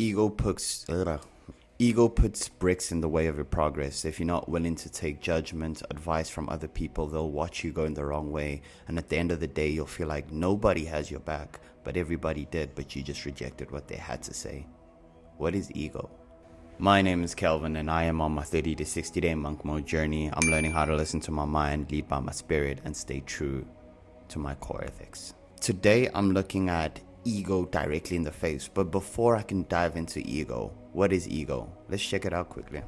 Ego puts ego puts bricks in the way of your progress. If you're not willing to take judgment, advice from other people, they'll watch you go in the wrong way. And at the end of the day, you'll feel like nobody has your back, but everybody did, but you just rejected what they had to say. What is ego? My name is Kelvin, and I am on my 30 to 60 day monk mode journey. I'm learning how to listen to my mind, lead by my spirit, and stay true to my core ethics. Today, I'm looking at ego directly in the face. But before I can dive into ego, what is ego? Let's check it out quickly.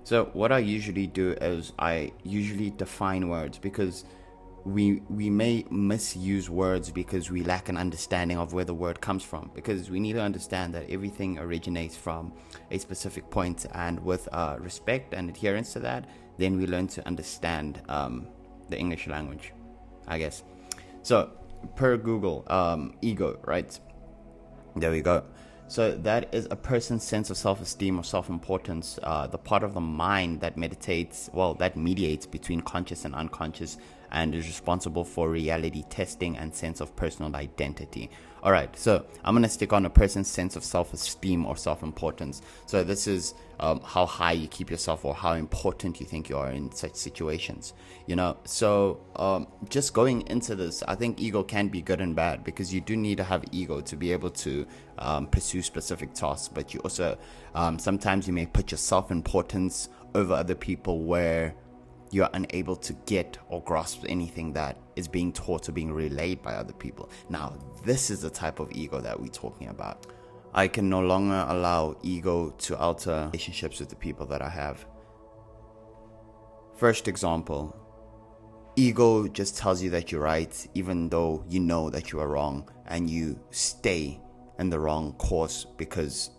So what I usually do is I usually define words, because we may misuse words because we lack an understanding of where the word comes from, because we need to understand that everything originates from a specific point, and with respect and adherence to that, then we learn to understand the English language, I guess. So per Google, ego, right? There we go. So that is a person's sense of self-esteem or self-importance, the part of the mind that mediates between conscious and unconscious, and is responsible for reality testing and sense of personal identity. All right, so I'm going to stick on a person's sense of self-esteem or self-importance. So this is how high you keep yourself, or how important you think you are in such situations. So just going into this, I think ego can be good and bad, because you do need to have ego to be able to pursue specific tasks. But you also, sometimes you may put your self-importance over other people, where you're unable to get or grasp anything that is being taught or being relayed by other people. Now, this is the type of ego that we're talking about. I can no longer allow ego to alter relationships with the people that I have. First example, ego just tells you that you're right, even though you know that you are wrong, and you stay in the wrong course because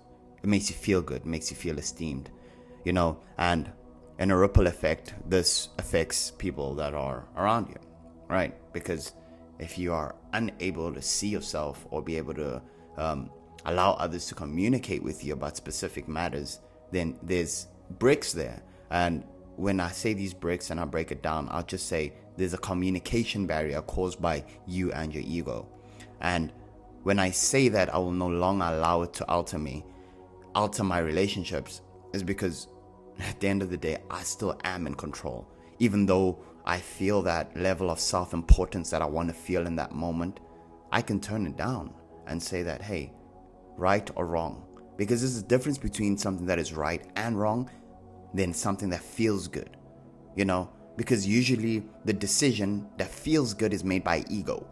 it makes you feel good, makes you feel esteemed, and in a ripple effect, this affects people that are around you, right? Because if you are unable to see yourself or be able to allow others to communicate with you about specific matters, then there's bricks there. And when I say these bricks and I break it down, I'll just say there's a communication barrier caused by you and your ego. And when I say that I will no longer allow it to alter my relationships, is because at the end of the day, I still am in control. Even though I feel that level of self-importance that I want to feel in that moment, I can turn it down and say that, hey, right or wrong. Because there's a difference between something that is right and wrong than something that feels good. Because usually the decision that feels good is made by ego.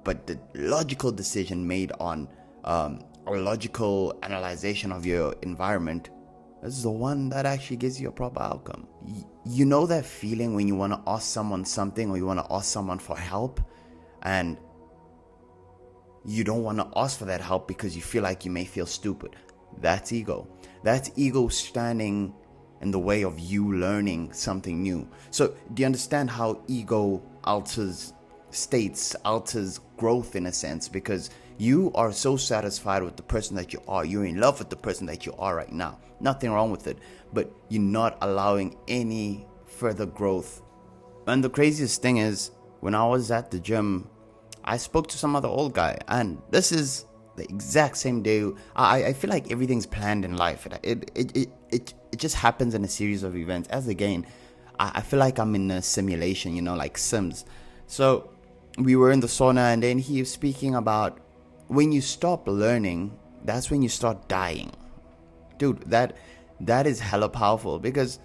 But the logical decision made on a logical analyzation of your environment, this is the one that actually gives you a proper outcome. You know that feeling when you want to ask someone something, or you want to ask someone for help, and you don't want to ask for that help because you feel like you may feel stupid. That's ego. That's ego standing in the way of you learning something new. So do you understand how ego alters states, alters growth in a sense? Because you are so satisfied with the person that you are. You're in love with the person that you are right now. Nothing wrong with it. But you're not allowing any further growth. And the craziest thing is, when I was at the gym, I spoke to some other old guy. And this is the exact same day. I feel like everything's planned in life. It just happens in a series of events. As again, I feel like I'm in a simulation, like Sims. So we were in the sauna, and then he was speaking about, when you stop learning, that's when you start dying. Dude, that is hella powerful, because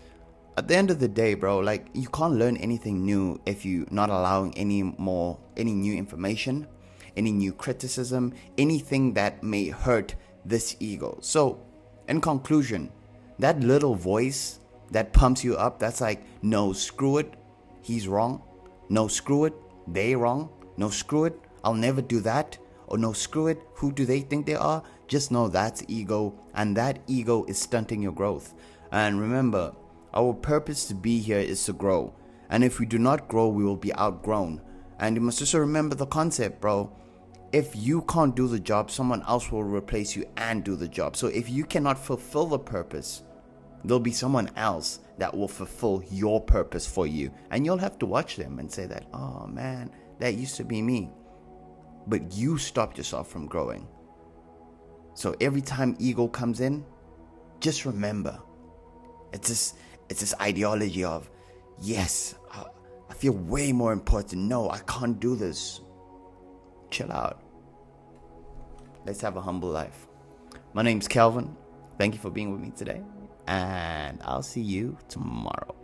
at the end of the day, bro, like, you can't learn anything new if you're not allowing any new information, any new criticism, anything that may hurt this ego. So in conclusion, that little voice that pumps you up, that's like, no, screw it, he's wrong. No, screw it, they wrong. No, screw it, I'll never do that. Or no, screw it, who do they think they are? Just know that's ego, and that ego is stunting your growth. And remember, our purpose to be here is to grow. And if we do not grow, we will be outgrown. And you must also remember the concept, bro. If you can't do the job, someone else will replace you and do the job. So if you cannot fulfill the purpose, there'll be someone else that will fulfill your purpose for you. And you'll have to watch them and say that, oh man, that used to be me. But you stopped yourself from growing. So every time ego comes in, just remember, it's this ideology of, yes, I feel way more important. No, I can't do this. Chill out. Let's have a humble life. My name's Calvin. Thank you for being with me today, and I'll see you tomorrow.